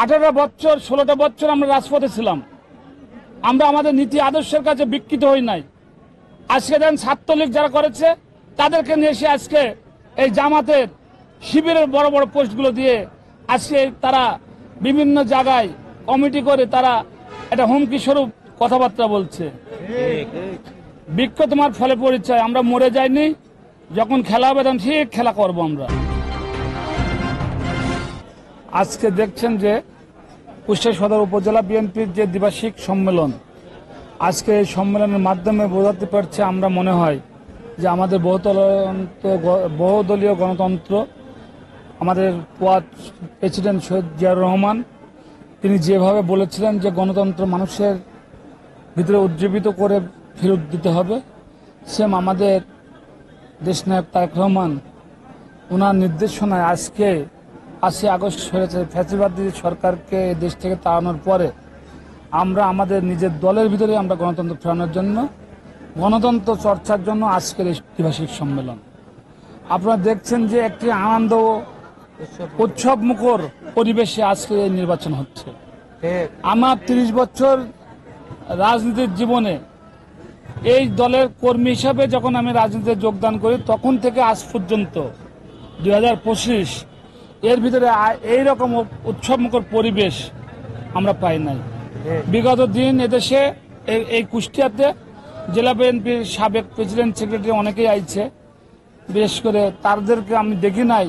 18 বছর 16টা বছর আমরা রাজপথে ছিলাম। আমরা আমাদের নীতি আদর্শের কাছে বিকৃত হই নাই। আজকে দেন ছাত্রলীগ যারা করেছে তাদেরকে নিয়ে এসে আজকে এই জামাতের শিবিরের বড় বড় পোস্টগুলো দিয়ে আজকে তারা বিভিন্ন জায়গায় কমিটি করে তারা একটা হুমকি স্বরূপ কথাবার্তা বলছে। বৃক্ষ তোমার ফলে পরিচয়, আমরা মরে যাইনি, যখন খেলা হবে তখন ঠিক খেলা করবো আমরা। আজকে দেখছেন যে কুষ্টিয়া সদর উপজেলা বিএনপির যে দ্বিবার্ষিক সম্মেলন, আজকে এই সম্মেলনের মাধ্যমে বোঝাতে পারছে আমরা মনে হয় যে আমাদের বহুদলীয় গণতন্ত্র, আমাদের প্রেসিডেন্ট শহীদ জিয়াউর রহমান তিনি যেভাবে বলেছিলেন যে গণতন্ত্র মানুষের ভিতরে উজ্জীবিত করে ফেরত দিতে হবে, সেম আমাদের দেশনায়ক তারেক রহমান ওনার নির্দেশনায় আজকে 8ই আগস্ট হয়েছে ফ্যাসিবাদী সরকারকে দেশ থেকে তাড়ানোর পরে আমরা আমাদের নিজের দলের ভিতরে আমরা গণতন্ত্র ফেরানোর জন্য, গণতন্ত্র চর্চার জন্য আজকের এই দ্বিবার্ষিক সম্মেলন। আপনারা দেখছেন যে একটি আনন্দ উৎসব মুখর পরিবেশে আজকে এই নির্বাচন হচ্ছে। আমার 30 বছর রাজনীতির জীবনে এই দলের কর্মী হিসাবে যখন আমি রাজনীতিতে যোগদান করি তখন থেকে আজ পর্যন্ত 2025 এর ভিতরে এইরকম উৎসবমুখর পরিবেশ আমরা পাই নাই। বিগত দিন এদেশে এই কুষ্টিয়াতে জেলা বিএনপির সাবেক প্রেসিডেন্ট সেক্রেটারি অনেকেই আইছে, বিশেষ করে তাদেরকে আমি দেখি নাই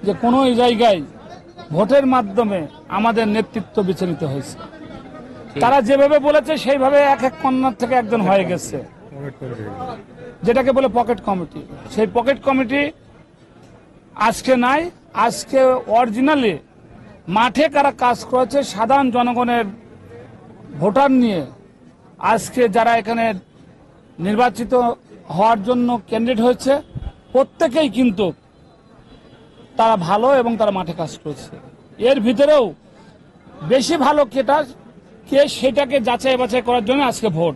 যে কোনো জায়গায় ভোটের মাধ্যমে আমাদের নেতৃত্ব বেছে নিতে হয়েছে। তারা যেভাবে বলেছে সেইভাবে এক এক কর্নার থেকে একজন হয়ে গেছে, যেটাকে বলে পকেট কমিটি। সেই পকেট কমিটি আজকে নাই। আজকে অরিজিনালি মাঠে কারা কাজ করেছে সাধারণ জনগণের ভোটার নিয়ে, আজকে যারা এখানে নির্বাচিত হওয়ার জন্য ক্যান্ডিডেট হয়েছে প্রত্যেকেই কিন্তু তারা ভালো এবং তারা মাঠে কাজ করেছে। এর ভিতরেও বেশি ভালো কে সেটাকে যাচাই বাছাই করার জন্য আজকে ভোট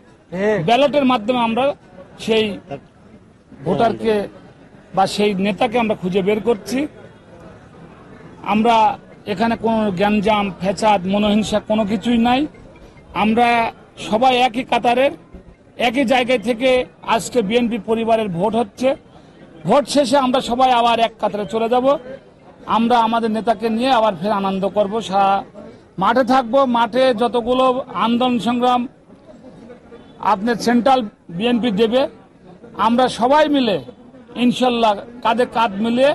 ব্যালটের মাধ্যমে আমরা সেই ভোটারকে বা সেই নেতাকে আমরা খুঁজে বের করছি। আমরা এখানে কোনো গ্যাঞ্জাম ফ্যাসাদ মনোহিংসা কোনো কিছুই নাই। আমরা সবাই একই কাতারের একই জায়গায় থেকে আজকে বিএনপি পরিবারের ভোট হচ্ছে। ভোট শেষে আমরা সবাই আবার এক কাতারে চলে যাব। আমরা আমাদের নেতাকে নিয়ে আবার ফের আনন্দ করব, সারা মাঠে থাকবো। মাঠে যতগুলো আন্দোলন সংগ্রাম আপনার সেন্ট্রাল বিএনপি দেবে, আমরা সবাই মিলে ইনশাল্লাহ কাঁধে কাঁধ মিলিয়ে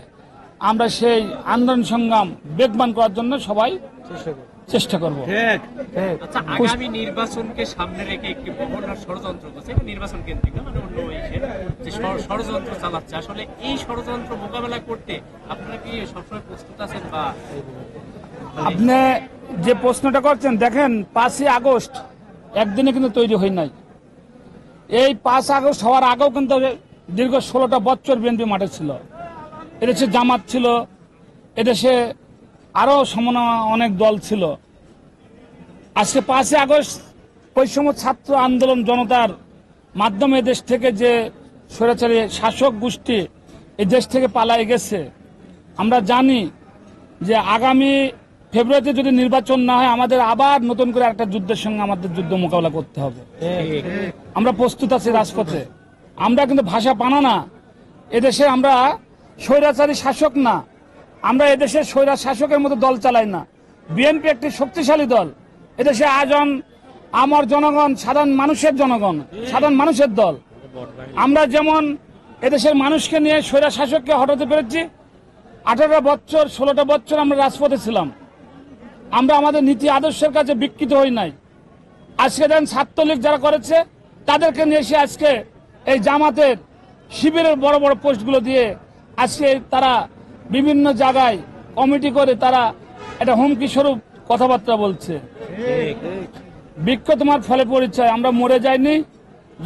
আমরা সেই আন্দোলন সংগ্রাম বেগবান করার জন্য সবাই চেষ্টা করবো। আচ্ছা, আগামী নির্বাচনকে সামনে রেখে একটি বহনার ষড়যন্ত্র করছে, নির্বাচন কেন্দ্রিক মানে অন্য যে ষড়যন্ত্র চালাচ্ছে, আসলে এই ষড়যন্ত্র মোকাবেলা করতে আপনারা কি সবসময় প্রস্তুত আছেন? বা আপনি যে প্রশ্নটা করছেন, দেখেন 5ই আগস্ট একদিনে কিন্তু তৈরি হয় নাই। এই 5 আগস্ট হওয়ার আগেও কিন্তু দীর্ঘ 16টা বছর বিএনপি মাঠে ছিল। এদেশে জামাত ছিল, এদেশে আরো অনেক দল ছিল। আজকে 5ই আগস্ট বৈষম্য ছাত্র আন্দোলন জনতার মাধ্যমে দেশ থেকে যে স্বৈরাচারী শাসক গোষ্ঠী এই দেশ থেকে পালাই গেছে। আমরা জানি যে আগামী ফেব্রুয়ারিতে যদি নির্বাচন না হয় আমাদের আবার নতুন করে একটা যুদ্ধের সঙ্গে আমাদের যুদ্ধ মোকাবেলা করতে হবে। আমরা প্রস্তুত আছি রাজপথে। আমরা কিন্তু ভাষা পানা না, এদেশে আমরা স্বৈরাচারী শাসক না, আমরা এদেশের স্বৈরা শাসকের মতো দল চালাই না। বিএনপি একটি শক্তিশালী দল। এদেশে আমার জনগণ সাধারণ মানুষের দল। আমরা যেমন এদেশের মানুষকে নিয়ে স্বৈরা শাসককে হটাতে পেরেছি। 18 বছর 16টা বছর আমরা রাজপথে ছিলাম। আমরা আমাদের নীতি আদর্শের কাছে বিকৃত হই নাই। আজকে দেন ছাত্রলীগ যারা করেছে তাদেরকে নিয়ে এসে আজকে এই জামাতের শিবিরের বড় বড় পোস্টগুলো দিয়ে আজকে তারা বিভিন্ন জায়গায় কমিটি করে তারা একটা হুমকি স্বরূপ কথাবার্তা বলছে। বৃক্ষ তোমার ফলে পরিচয়, আমরা মরে যাইনি,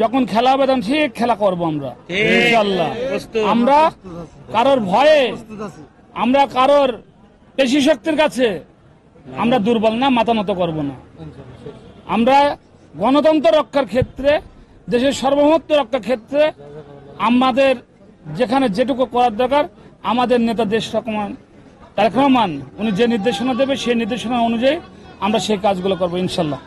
যখন খেলা হবে তখন ঠিক খেলা করবো আমরা ইনশাল্লাহ। আমরা কারোর ভয়ে, আমরা কারোর পেশি শক্তির কাছে আমরা দুর্বল না, মাথা নত করবো না। আমরা গণতন্ত্র রক্ষার ক্ষেত্রে, দেশের সার্বভৌমত্ব রক্ষার ক্ষেত্রে আমাদের যেখানে যেটুকু করার দরকার আমাদের নেতা দেশ তারেক রহমান উনি যে নির্দেশনা দেবে সেই নির্দেশনা অনুযায়ী আমরা সেই কাজগুলো করবো ইনশাল্লাহ।